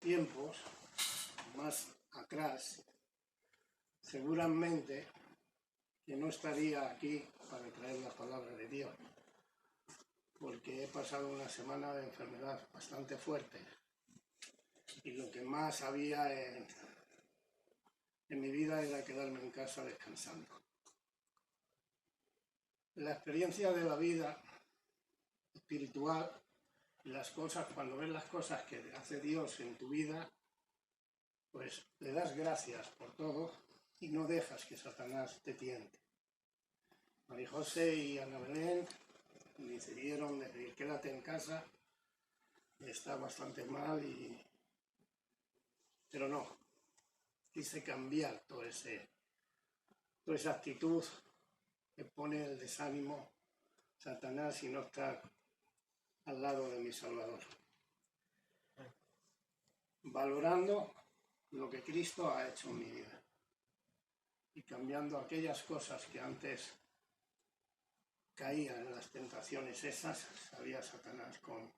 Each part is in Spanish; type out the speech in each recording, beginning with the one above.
tiempos más atrás, seguramente que no estaría aquí para traer la palabra de Dios, porque he pasado una semana de enfermedad bastante fuerte y lo que más había en mi vida era quedarme en casa descansando. La experiencia de la vida espiritual, cuando ves las cosas que hace Dios en tu vida, pues le das gracias por todo y no dejas que Satanás te tiente. María José y Ana Belén decidieron decir, quédate en casa, está bastante mal, pero no, quise cambiar toda esa actitud que pone el desánimo Satanás y no estar al lado de mi Salvador. Valorando lo que Cristo ha hecho en mi vida y cambiando aquellas cosas que antes caían en las tentaciones esas, sabía Satanás con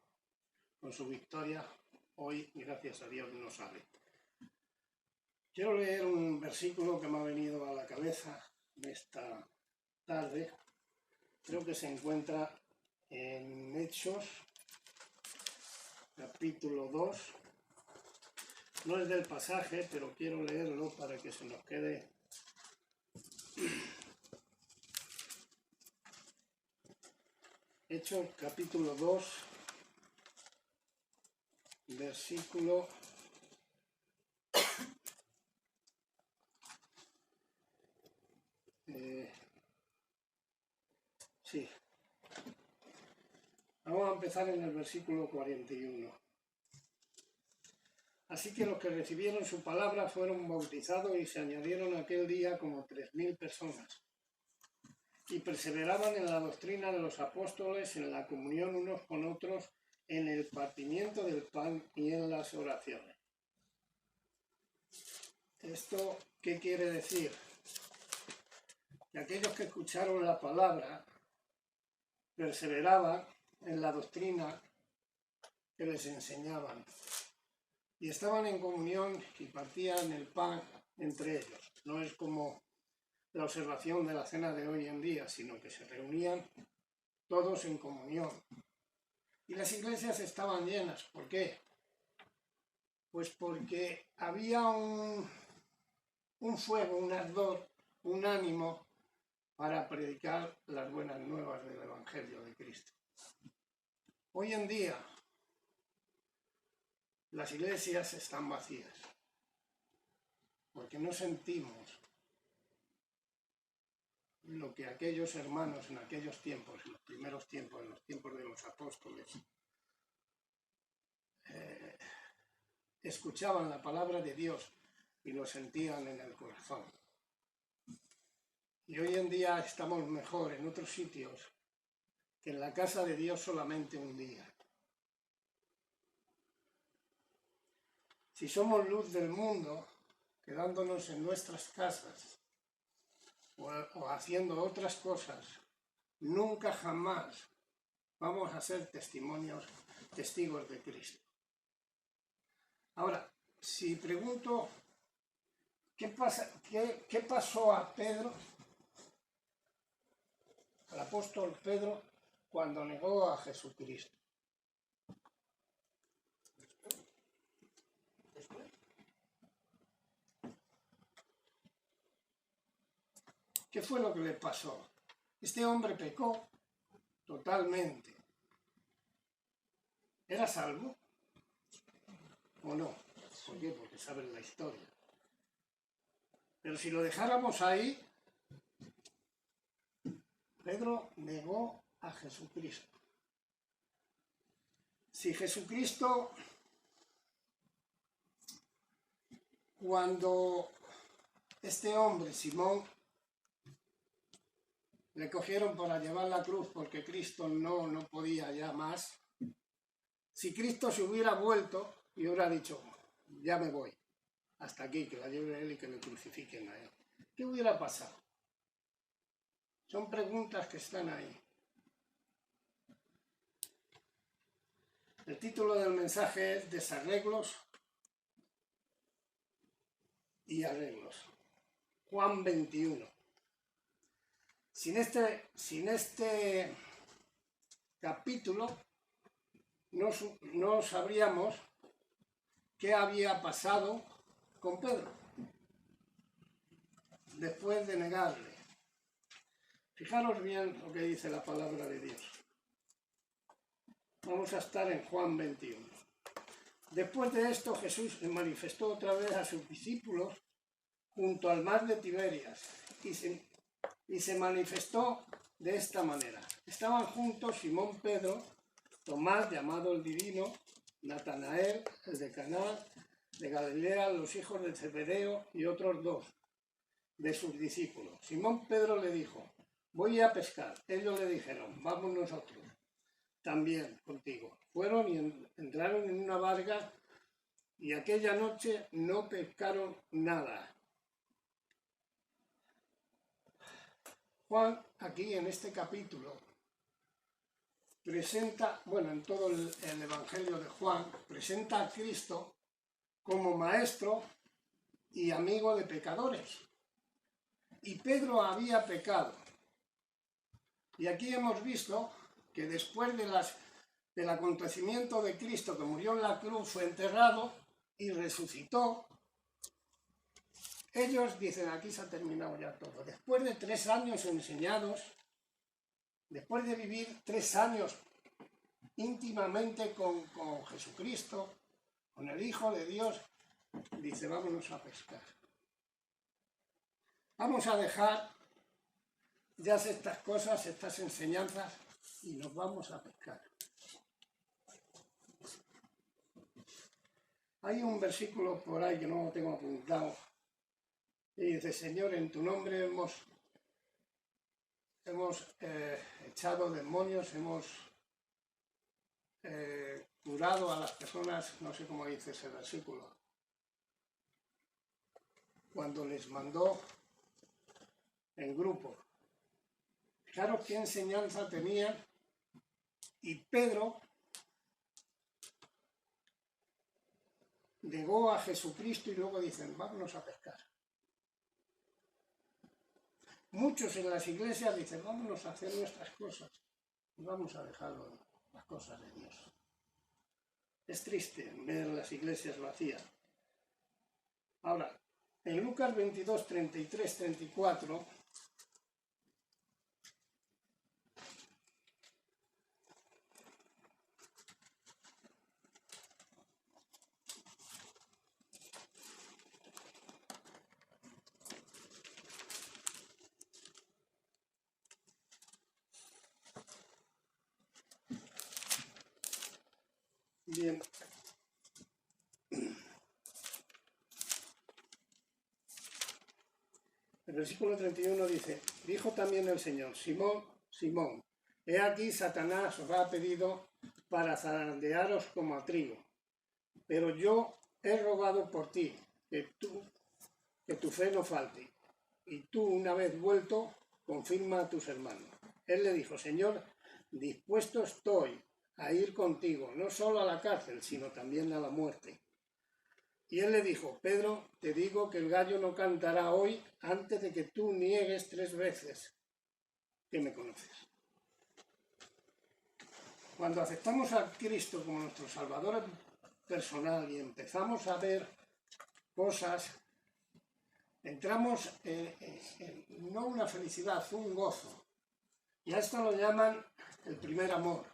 su victoria, hoy, gracias a Dios, no sale. Quiero leer un versículo que me ha venido a la cabeza esta tarde. Creo que se encuentra en Hechos, capítulo 2. No es del pasaje, pero quiero leerlo para que se nos quede. Hechos, capítulo 2, versículo 'Sí. Vamos a empezar en el versículo 41. Así que los que recibieron su palabra fueron bautizados y se añadieron aquel día como 3000 personas. Y perseveraban en la doctrina de los apóstoles, en la comunión unos con otros, en el partimiento del pan y en las oraciones. ¿Esto qué quiere decir? Que aquellos que escucharon la palabra perseveraban en la doctrina que les enseñaban y estaban en comunión y partían el pan entre ellos. No es como la observación de la cena de hoy en día, sino que se reunían todos en comunión. Y las iglesias estaban llenas. ¿Por qué? Pues porque había un fuego, un ardor, un ánimo para predicar las buenas nuevas del Evangelio de Cristo. Hoy en día las iglesias están vacías porque no sentimos lo que aquellos hermanos en aquellos tiempos, en los primeros tiempos, en los tiempos de los apóstoles, escuchaban la palabra de Dios y lo sentían en el corazón. Y hoy en día estamos mejor en otros sitios que en la casa de Dios solamente un día. Si somos luz del mundo, quedándonos en nuestras casas o haciendo otras cosas, nunca jamás vamos a ser testigos de Cristo. Ahora, si pregunto, ¿qué pasó a Pedro, al apóstol Pedro, cuando negó a Jesucristo? ¿Qué fue lo que le pasó? Este hombre pecó totalmente. ¿Era salvo o no? ¿Por qué? Porque saben la historia. Pero si lo dejáramos ahí, Pedro negó a Jesucristo. Si Jesucristo, cuando este hombre, Simón, le cogieron para llevar la cruz porque Cristo no podía ya más, si Cristo se hubiera vuelto y hubiera dicho, ya me voy, hasta aquí, que la lleve él y que le crucifiquen a él, ¿qué hubiera pasado? Son preguntas que están ahí. El título del mensaje es Desarreglos y arreglos. Juan 21. Sin este capítulo no sabríamos qué había pasado con Pedro después de negarle. Fijaros bien lo que dice la palabra de Dios. Vamos a estar en Juan 21. Después de esto, Jesús se manifestó otra vez a sus discípulos junto al mar de Tiberias y se manifestó de esta manera. Estaban juntos Simón Pedro, Tomás, llamado el Divino, Natanael, el de Caná de Galilea, los hijos de Zebedeo y otros dos de sus discípulos. Simón Pedro le dijo: voy a pescar. Ellos le dijeron: vamos nosotros también contigo. Fueron y entraron en una barca y aquella noche no pescaron nada. Juan, aquí en este capítulo, presenta, en todo el Evangelio de Juan, presenta a Cristo como maestro y amigo de pecadores. Y Pedro había pecado. Y aquí hemos visto que después del acontecimiento de Cristo, que murió en la cruz, fue enterrado y resucitó. Ellos dicen: aquí se ha terminado ya todo. Después de 3 años enseñados, después de vivir 3 años íntimamente con Jesucristo, con el Hijo de Dios, dice: vámonos a pescar. Vamos a dejar ya estas cosas, estas enseñanzas, y nos vamos a pescar. Hay un versículo por ahí que no lo tengo apuntado, y dice: Señor, en tu nombre hemos echado demonios, hemos curado a las personas, no sé cómo dice ese versículo, cuando les mandó en grupo. Fijaros qué enseñanza tenían, y Pedro negó a Jesucristo y luego dicen: vámonos a pescar. Muchos en las iglesias dicen: vámonos a hacer nuestras cosas y vamos a dejar las cosas de Dios. Es triste ver las iglesias vacías. Ahora, en Lucas 22, 33, 34, bien, el versículo 31 dice: dijo también el Señor: Simón, Simón, he aquí Satanás os ha pedido para zarandearos como a trigo, pero yo he rogado por ti, que tu fe no falte, y tú, una vez vuelto, confirma a tus hermanos. Él le dijo: Señor, dispuesto estoy a ir contigo, no solo a la cárcel, sino también a la muerte. Y él le dijo: Pedro, te digo que el gallo no cantará hoy antes de que tú niegues 3 veces que me conoces. Cuando aceptamos a Cristo como nuestro Salvador personal y empezamos a ver cosas, entramos en no una felicidad, un gozo. Y a esto lo llaman el primer amor.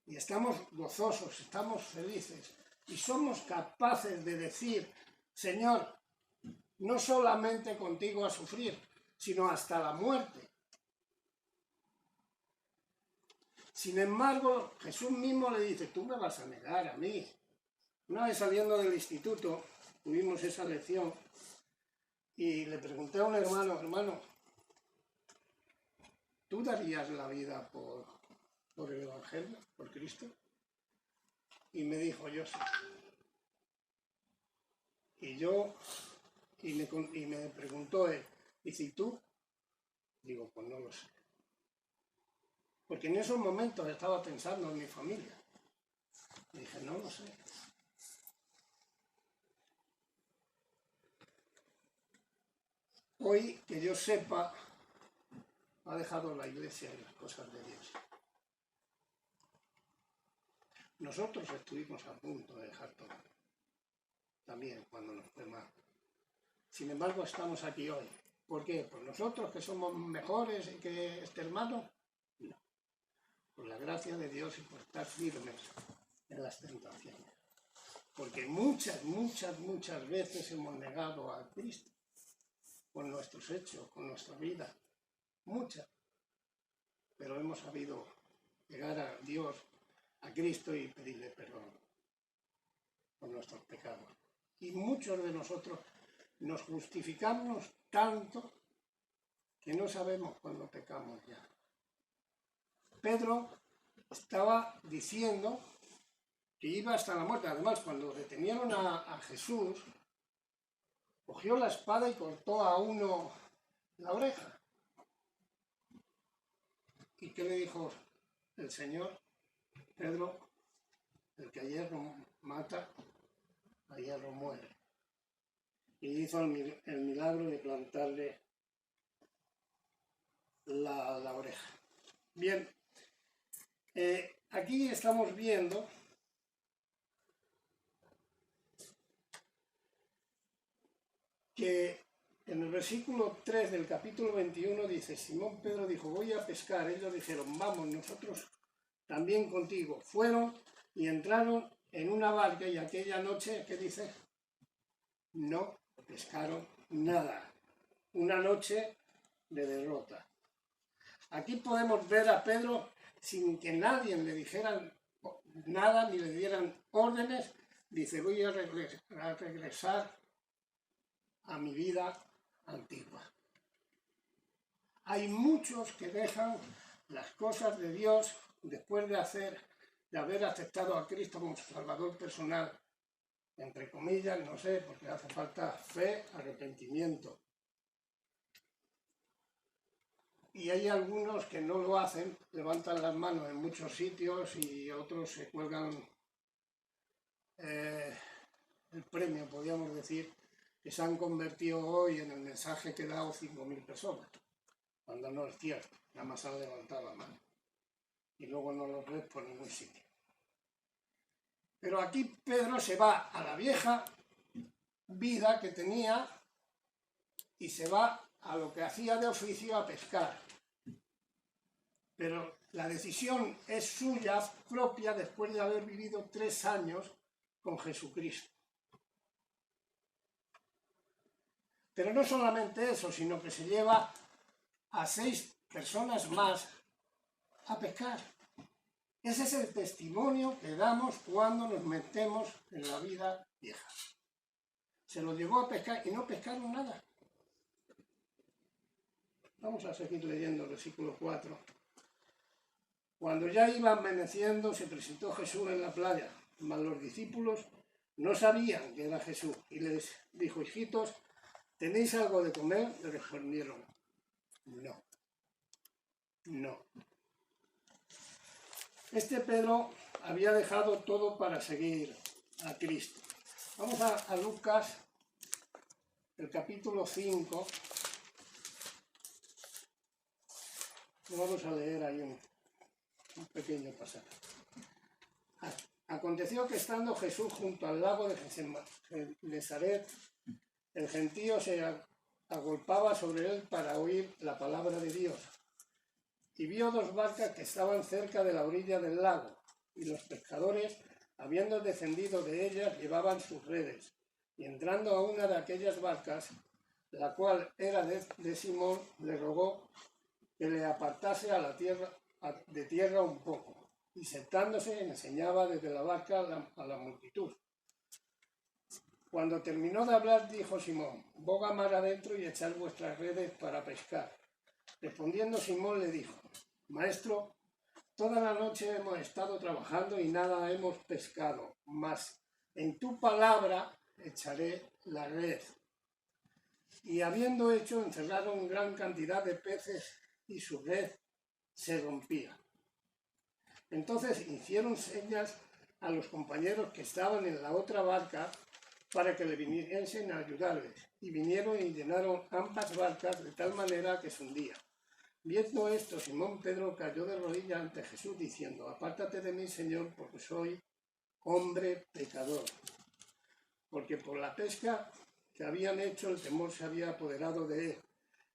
Y estamos gozosos, estamos felices. Y somos capaces de decir: Señor, no solamente contigo a sufrir, sino hasta la muerte. Sin embargo, Jesús mismo le dice: tú me vas a negar a mí. Una vez saliendo del instituto, tuvimos esa lección y le pregunté a un hermano, ¿tú darías la vida por el Evangelio, por Cristo? Y me dijo: yo sí. Y me preguntó él: ¿y si tú? Digo: pues no lo sé. Porque en esos momentos estaba pensando en mi familia. Y dije: no lo sé. hoy, que yo sepa, ha dejado la Iglesia y las cosas de Dios. Nosotros estuvimos a punto de dejar todo, también cuando nos fue mal. Sin embargo, estamos aquí hoy. ¿Por qué? ¿Por nosotros que somos mejores que este hermano? No. Por la gracia de Dios y por estar firmes en las tentaciones. Porque muchas veces hemos negado a Cristo con nuestros hechos, con nuestra vida. Muchas. Pero hemos sabido llegar a Dios, a Cristo, y pedirle perdón por nuestros pecados. Y muchos de nosotros nos justificamos tanto que no sabemos cuándo pecamos ya. Pedro estaba diciendo que iba hasta la muerte. Además, cuando detenieron a Jesús, cogió la espada y cortó a uno la oreja. ¿Y qué le dijo el Señor? Pedro, el que a hierro mata, a hierro muere. Y hizo el milagro de plantarle la oreja. Bien, aquí estamos viendo que en el versículo 3 del capítulo 21 dice: Simón Pedro dijo, voy a pescar. Ellos dijeron, vamos nosotros también contigo. Fueron y entraron en una barca, y aquella noche, ¿qué dice? No pescaron nada. Una noche de derrota. Aquí podemos ver a Pedro sin que nadie le dijera nada ni le dieran órdenes. Dice, voy a regresar a mi vida antigua. Hay muchos que dejan las cosas de Dios después de haber aceptado a Cristo como su Salvador personal, entre comillas, no sé, porque hace falta fe, arrepentimiento. Y hay algunos que no lo hacen, levantan las manos en muchos sitios y otros se cuelgan el premio, podríamos decir, que se han convertido hoy en el mensaje que he dado 5.000 personas, cuando no es cierto, nada más han levantado la mano y luego no los ves por ningún sitio. Pero aquí Pedro se va a la vieja vida que tenía y se va a lo que hacía de oficio, a pescar. Pero la decisión es suya, propia, después de haber vivido 3 años con Jesucristo. Pero no solamente eso, sino que se lleva a 6 personas más a pescar. Ese es el testimonio que damos cuando nos metemos en la vida vieja. Se los llevó a pescar y no pescaron nada. Vamos a seguir leyendo el versículo 4. Cuando ya iba amaneciendo, se presentó Jesús en la playa, mas los discípulos no sabían que era Jesús. Y les dijo, hijitos, ¿tenéis algo de comer? Le respondieron, no. Este Pedro había dejado todo para seguir a Cristo. Vamos a Lucas, el capítulo 5. Vamos a leer ahí un pequeño pasaje. Aconteció que estando Jesús junto al lago de Genesaret, el gentío se agolpaba sobre él para oír la palabra de Dios. Y vio 2 barcas que estaban cerca de la orilla del lago, y los pescadores, habiendo descendido de ellas, llevaban sus redes. Y entrando a una de aquellas barcas, la cual era de Simón, le rogó que le apartase de tierra un poco. Y sentándose, enseñaba desde la barca a la multitud. Cuando terminó de hablar, dijo Simón, boga mar adentro y echad vuestras redes para pescar. Respondiendo Simón le dijo, Maestro, toda la noche hemos estado trabajando y nada hemos pescado, mas en tu palabra echaré la red. Y habiendo hecho, encerraron gran cantidad de peces y su red se rompía. Entonces hicieron señas a los compañeros que estaban en la otra barca para que le viniesen a ayudarles. Y vinieron y llenaron ambas barcas de tal manera que se hundían. Viendo esto, Simón Pedro cayó de rodillas ante Jesús, diciendo: apártate de mí, Señor, porque soy hombre pecador. Porque por la pesca que habían hecho, el temor se había apoderado de él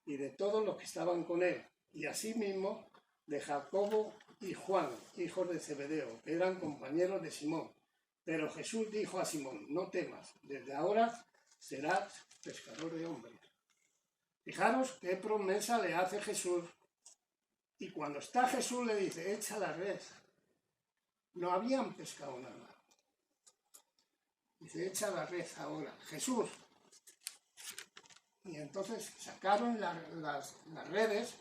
y de todos los que estaban con él, y asimismo de Jacobo y Juan, hijos de Zebedeo, que eran compañeros de Simón. Pero Jesús dijo a Simón: no temas, desde ahora serás pescador de hombres. Fijaros qué promesa le hace Jesús. Y cuando está Jesús le dice: echa la red. No habían pescado nada. Dice: echa la red ahora, Jesús. Y entonces sacaron las redes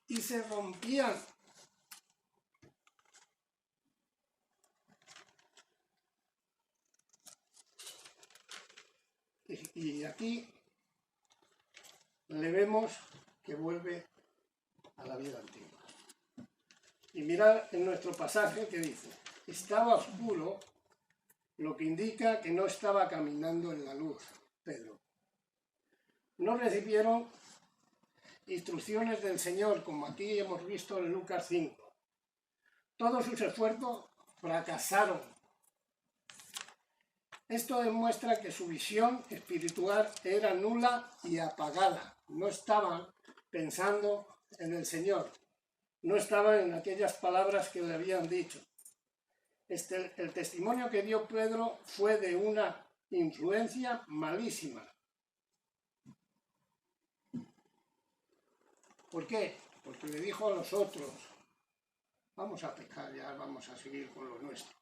y se rompían. Y aquí le vemos que vuelve a la vida antigua. Y mirad en nuestro pasaje que dice: estaba oscuro, lo que indica que no estaba caminando en la luz, Pedro. No recibieron instrucciones del Señor, como aquí hemos visto en Lucas 5. Todos sus esfuerzos fracasaron. Esto demuestra que su visión espiritual era nula y apagada. No estaban pensando en el Señor. No estaban en aquellas palabras que le habían dicho. El testimonio que dio Pedro fue de una influencia malísima. ¿Por qué? Porque le dijo a los otros: vamos a pescar ya, vamos a seguir con lo nuestro.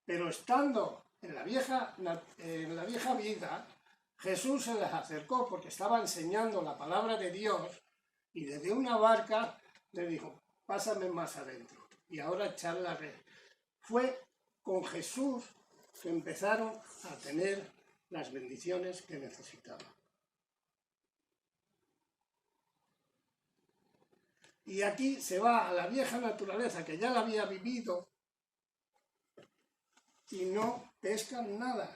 Pero estando en la vieja vida, Jesús se les acercó porque estaba enseñando la palabra de Dios y desde una barca le dijo: pásame más adentro y ahora echar la red. Fue con Jesús que empezaron a tener las bendiciones que necesitaban. Y aquí se va a la vieja naturaleza que ya la había vivido y no pescan nada.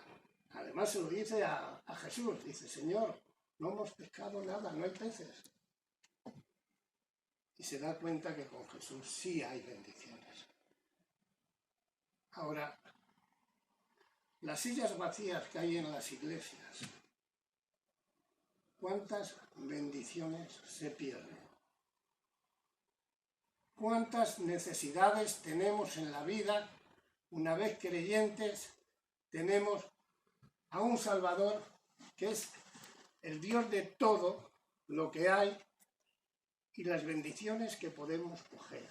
Además se lo dice a Jesús, dice: Señor, no hemos pescado nada, no hay peces. Y se da cuenta que con Jesús sí hay bendiciones. Ahora, las sillas vacías que hay en las iglesias, ¿cuántas bendiciones se pierden? ¿Cuántas necesidades tenemos en la vida? Una vez creyentes, tenemos a un Salvador que es el Dios de todo lo que hay y las bendiciones que podemos coger.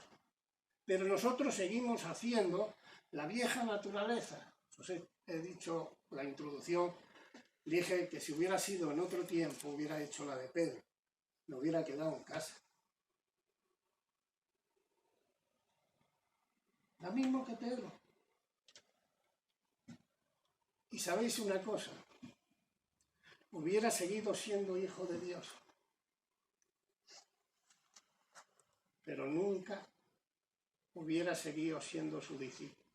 Pero nosotros seguimos haciendo la vieja naturaleza. Os he dicho la introducción, dije que si hubiera sido en otro tiempo hubiera hecho la de Pedro, me hubiera quedado en casa. Lo mismo que Pedro. Y sabéis una cosa, hubiera seguido siendo hijo de Dios, pero nunca hubiera seguido siendo su discípulo.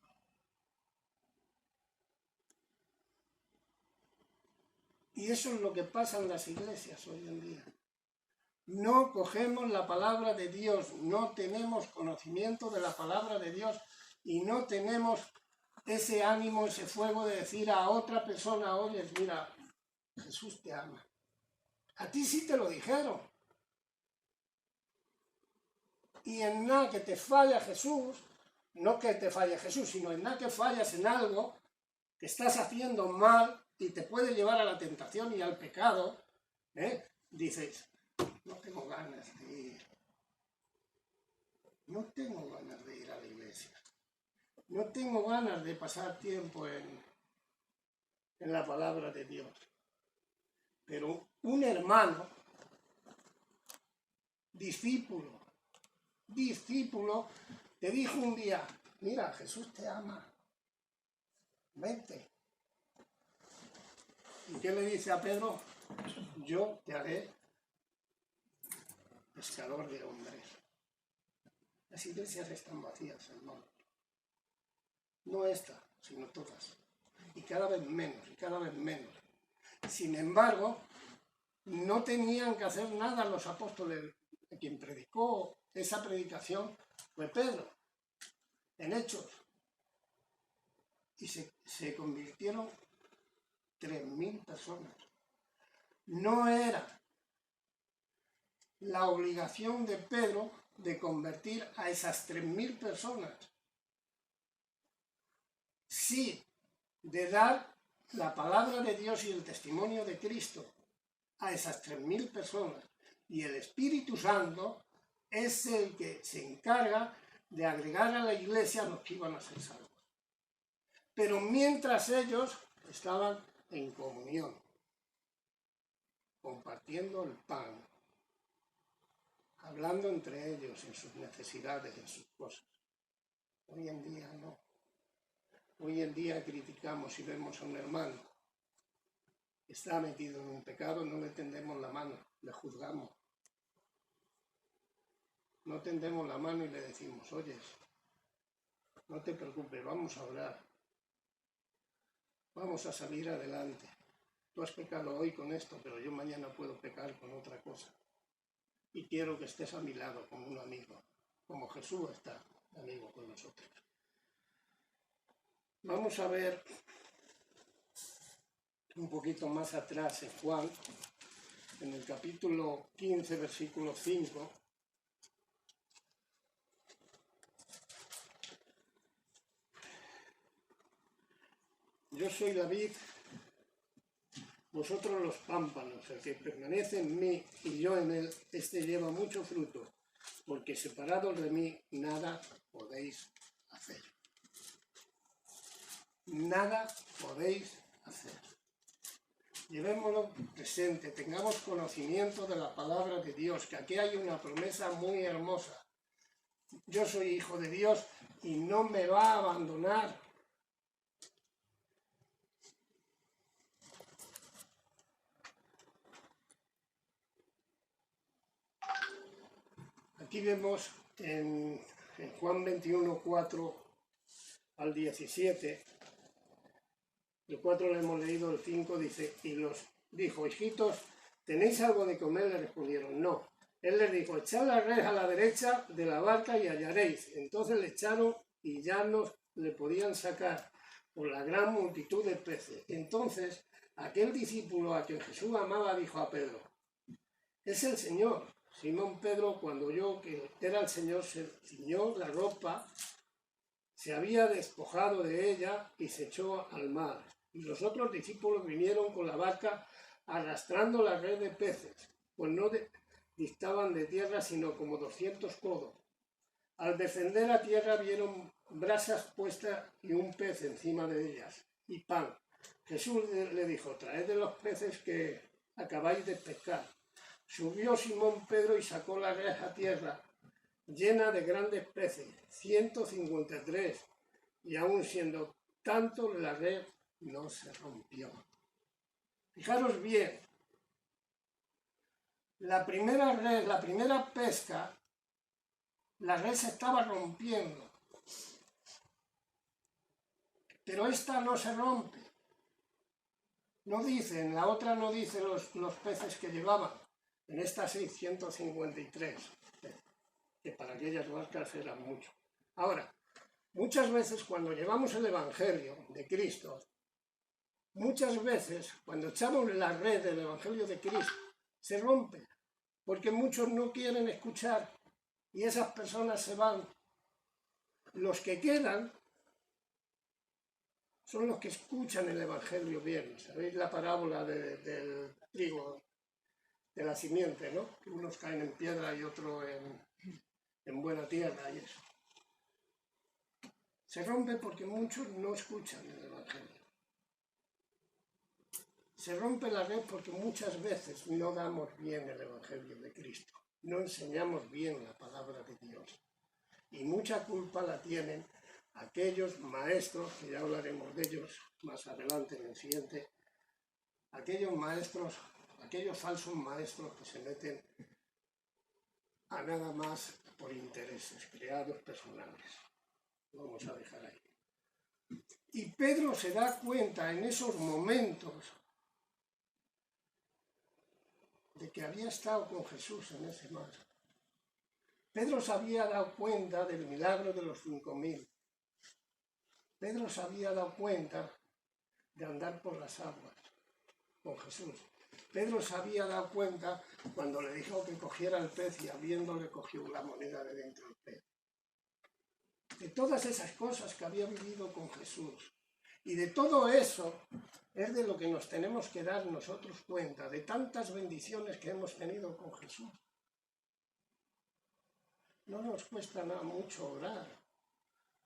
Y eso es lo que pasa en las iglesias hoy en día. No cogemos la palabra de Dios, no tenemos conocimiento de la palabra de Dios y no tenemos ese ánimo, ese fuego de decir a otra persona: oye, mira, Jesús te ama. A ti sí te lo dijeron. Y en nada que te falla Jesús, no que te falle Jesús, sino en nada que fallas en algo que estás haciendo mal y te puede llevar a la tentación y al pecado, dices: no tengo ganas de ir. No tengo ganas de ir a la iglesia. No tengo ganas de pasar tiempo en la palabra de Dios. Pero un hermano, discípulo, te dijo un día: mira, Jesús te ama, vente. ¿Y qué le dice a Pedro? Yo te haré pescador de hombres. Las iglesias están vacías, hermano. No esta, sino todas. y cada vez menos, y cada vez menos. Sin embargo, no tenían que hacer nada los apóstoles. Quien predicó esa predicación fue Pedro, en Hechos. Y se convirtieron 3.000 personas. No era la obligación de Pedro de convertir a esas 3.000 personas, sí de dar la palabra de Dios y el testimonio de Cristo a esas 3.000 personas. Y el Espíritu Santo es el que se encarga de agregar a la iglesia a los que iban a ser salvos. Pero mientras ellos estaban en comunión, compartiendo el pan, hablando entre ellos en sus necesidades, en sus cosas. Hoy en día no. Hoy en día criticamos y vemos a un hermano que está metido en un pecado, no le tendemos la mano, le juzgamos. No tendemos la mano y le decimos, oye, no te preocupes, vamos a orar. Vamos a salir adelante. Tú has pecado hoy con esto, pero yo mañana puedo pecar con otra cosa. Y quiero que estés a mi lado como un amigo, como Jesús está amigo con nosotros. Vamos a ver un poquito más atrás en Juan, en el capítulo 15, versículo 5. Yo soy la vid, vosotros los pámpanos, el que permanece en mí y yo en él, este lleva mucho fruto, porque separados de mí nada podéis hacer. Nada podéis hacer. Llevémoslo presente, tengamos conocimiento de la palabra de Dios, que aquí hay una promesa muy hermosa. Yo soy hijo de Dios y no me va a abandonar. Aquí vemos en Juan 21, 4 al 17, el 4 le hemos leído, el 5 dice, y los dijo, hijitos, ¿tenéis algo de comer? Le respondieron, no. Él les dijo, echad la red a la derecha de la barca y hallaréis. Entonces le echaron y ya no le podían sacar por la gran multitud de peces. Entonces aquel discípulo a quien Jesús amaba dijo a Pedro, es el Señor. Simón Pedro, cuando oyó que era el Señor, se ciñó la ropa, se había despojado de ella y se echó al mar. Y los otros discípulos vinieron con la barca arrastrando la red de peces, pues no distaban de tierra sino como 200 codos. Al descender a tierra vieron brasas puestas y un pez encima de ellas, y pan. Jesús le dijo, traed de los peces que acabáis de pescar. Subió Simón Pedro y sacó la red a tierra, llena de grandes peces, 153, y aun siendo tanto la red no se rompió. Fijaros bien, la primera red, la primera pesca, la red se estaba rompiendo, pero esta no se rompe. No dice, en la otra no dice los peces que llevaban, en esta 653, que para aquellas barcas eran mucho. Ahora, muchas veces cuando llevamos el Evangelio de Cristo, muchas veces cuando echamos la red del Evangelio de Cristo, se rompe, porque muchos no quieren escuchar y esas personas se van. Los que quedan son los que escuchan el Evangelio bien. ¿Sabéis la parábola del trigo, de la simiente, ¿no? Que unos caen en piedra y otros en buena tierra y eso. Se rompe porque muchos no escuchan el Evangelio. Se rompe la red porque muchas veces no damos bien el Evangelio de Cristo. No enseñamos bien la palabra de Dios. Y mucha culpa la tienen aquellos maestros, que ya hablaremos de ellos más adelante en el siguiente, aquellos maestros, aquellos falsos maestros que se meten a nada más por intereses creados personales. Vamos a dejar ahí. Y Pedro se da cuenta en esos momentos de que había estado con Jesús en ese mar. Pedro se había dado cuenta del milagro de los 5.000. Pedro se había dado cuenta de andar por las aguas con Jesús. Pedro se había dado cuenta cuando le dijo que cogiera el pez y abriéndole cogió la moneda de dentro del pez. De todas esas cosas que había vivido con Jesús. Y de todo eso es de lo que nos tenemos que dar nosotros cuenta, de tantas bendiciones que hemos tenido con Jesús. No nos cuesta nada mucho orar,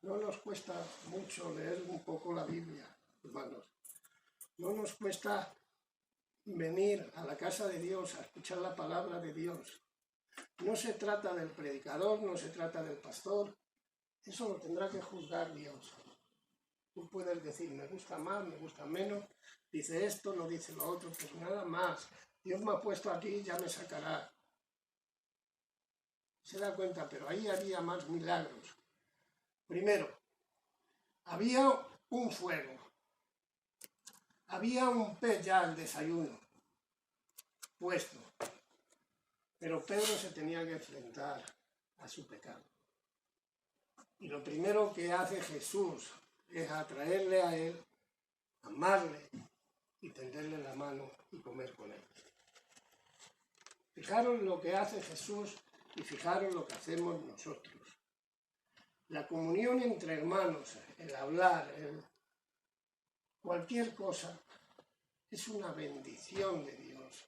no nos cuesta mucho leer un poco la Biblia, hermanos. No nos cuesta venir a la casa de Dios a escuchar la palabra de Dios. No se trata del predicador, no se trata del pastor, eso lo tendrá que juzgar Dios. Tú puedes decir, me gusta más, me gusta menos, dice esto, no dice lo otro, pues nada más. Dios me ha puesto aquí, ya me sacará. Se da cuenta, pero ahí había más milagros. Primero, había un fuego. Había un pez ya al desayuno puesto. Pero Pedro se tenía que enfrentar a su pecado. Y lo primero que hace Jesús es atraerle a él, amarle y tenderle la mano y comer con él. Fijaros lo que hace Jesús y fijaros lo que hacemos nosotros. La comunión entre hermanos, el hablar, cualquier cosa, es una bendición de Dios.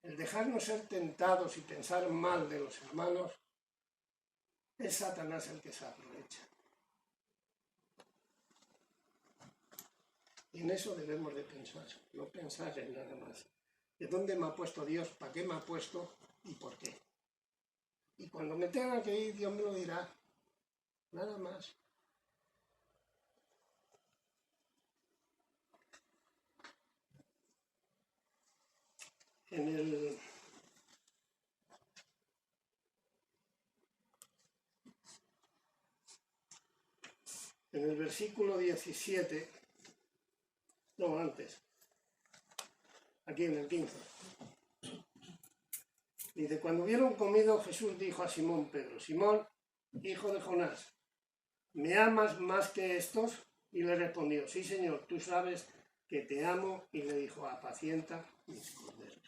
El dejarnos ser tentados y pensar mal de los hermanos, es Satanás el que se aprovecha. Y en eso debemos de pensar, no pensar en nada más. ¿De dónde me ha puesto Dios? ¿Para qué me ha puesto? ¿Y por qué? Y cuando me tenga que ir, Dios me lo dirá. Nada más. En el versículo 17, no, antes, aquí en el 15, dice, cuando hubieron comido, Jesús dijo a Simón Pedro, Simón, hijo de Jonás, ¿me amas más que estos? Y le respondió, sí, Señor, tú sabes que te amo. Y le dijo, apacienta mis corderos.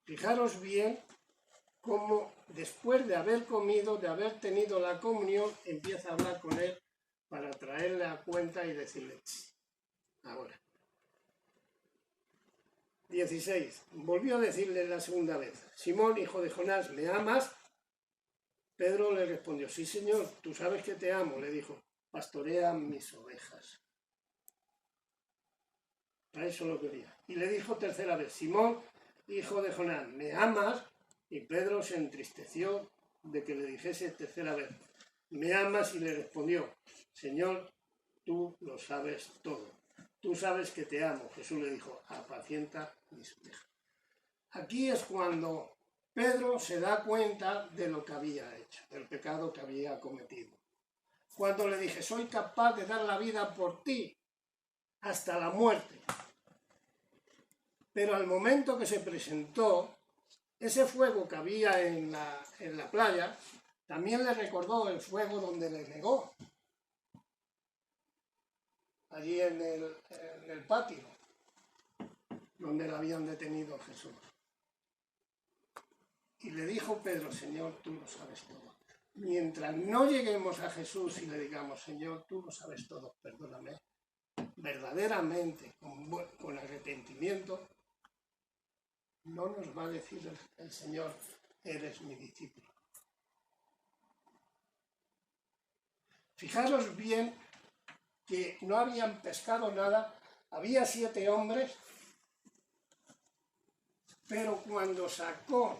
Fijaros bien cómo después de haber comido, de haber tenido la comunión, empieza a hablar con él para traerle a cuenta y decirle, ahora. 16. Volvió a decirle la segunda vez, Simón, hijo de Jonás, ¿me amas? Pedro le respondió, sí, Señor, tú sabes que te amo. Le dijo, pastorea mis ovejas. Para eso lo quería. Y le dijo tercera vez, Simón, hijo de Jonás, ¿me amas? Y Pedro se entristeció de que le dijese tercera vez, ¿me amas? Y le respondió, Señor, tú lo sabes todo. Tú sabes que te amo. Jesús le dijo, apacienta mis ovejas. Aquí es cuando Pedro se da cuenta de lo que había hecho, del pecado que había cometido. Cuando le dije, soy capaz de dar la vida por ti hasta la muerte. Pero al momento que se presentó, ese fuego que había en la playa, también le recordó el fuego donde le negó. Allí en el patio, donde le habían detenido a Jesús. Y le dijo Pedro, Señor, tú lo sabes todo. Mientras no lleguemos a Jesús y le digamos, Señor, tú lo sabes todo, perdóname, verdaderamente, con arrepentimiento, no nos va a decir el Señor, eres mi discípulo. Fijaros bien que no habían pescado nada, había 7 hombres, pero cuando sacó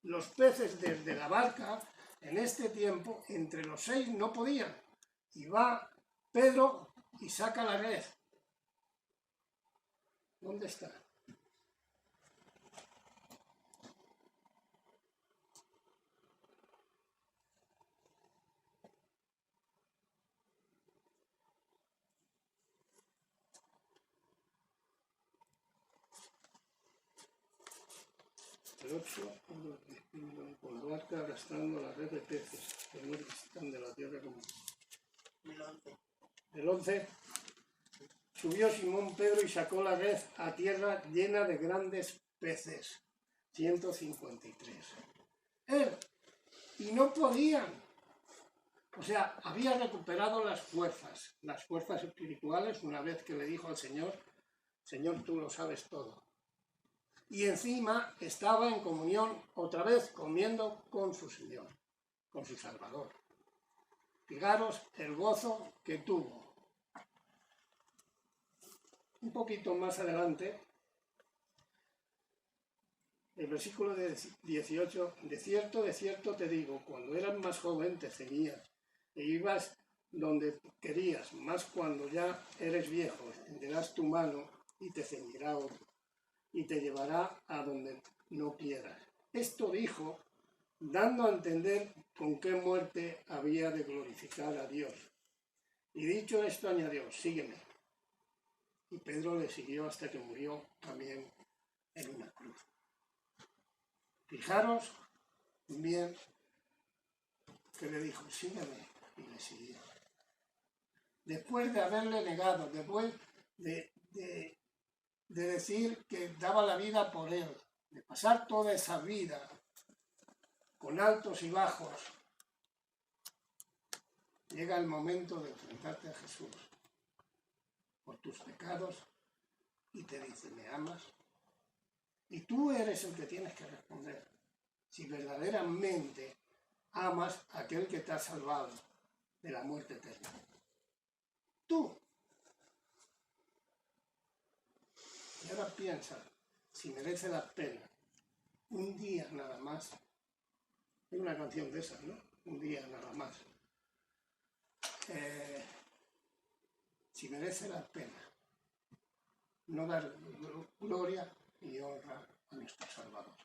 los peces desde la barca, en este tiempo, entre los 6 no podían. Y va Pedro y saca la red. ¿Dónde está? 8, con la barca arrastrando la red de peces, que no están de la tierra como... El 11, subió Simón Pedro y sacó la red a tierra llena de grandes peces, 153. Y no podían. O sea, había recuperado las fuerzas espirituales, una vez que le dijo al Señor, Señor, tú lo sabes todo. Y encima estaba en comunión otra vez, comiendo con su Señor, con su Salvador. Fijaros el gozo que tuvo. Un poquito más adelante, el versículo 18, de cierto te digo, cuando eras más joven te ceñías e ibas donde querías, más cuando ya eres viejo, extenderás tu mano y te ceñirá otro, y te llevará a donde no quieras. Esto dijo, dando a entender con qué muerte había de glorificar a Dios. Y dicho esto añadió, sígueme. Y Pedro le siguió hasta que murió también en una cruz. Fijaros bien que le dijo, sígueme, y le siguió. Después de haberle negado, después de decir que daba la vida por él, de pasar toda esa vida con altos y bajos, llega el momento de enfrentarte a Jesús por tus pecados y te dice, ¿me amas? Y tú eres el que tienes que responder si verdaderamente amas a aquel que te ha salvado de la muerte eterna. Tú. Y ahora piensa si merece la pena un día nada más. Hay una canción de esas, ¿no? Un día nada más. Si merece la pena no dar gloria y honra a nuestro Salvador.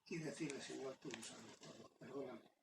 Y decirle, Señor, tú lo sabes todo, perdóname.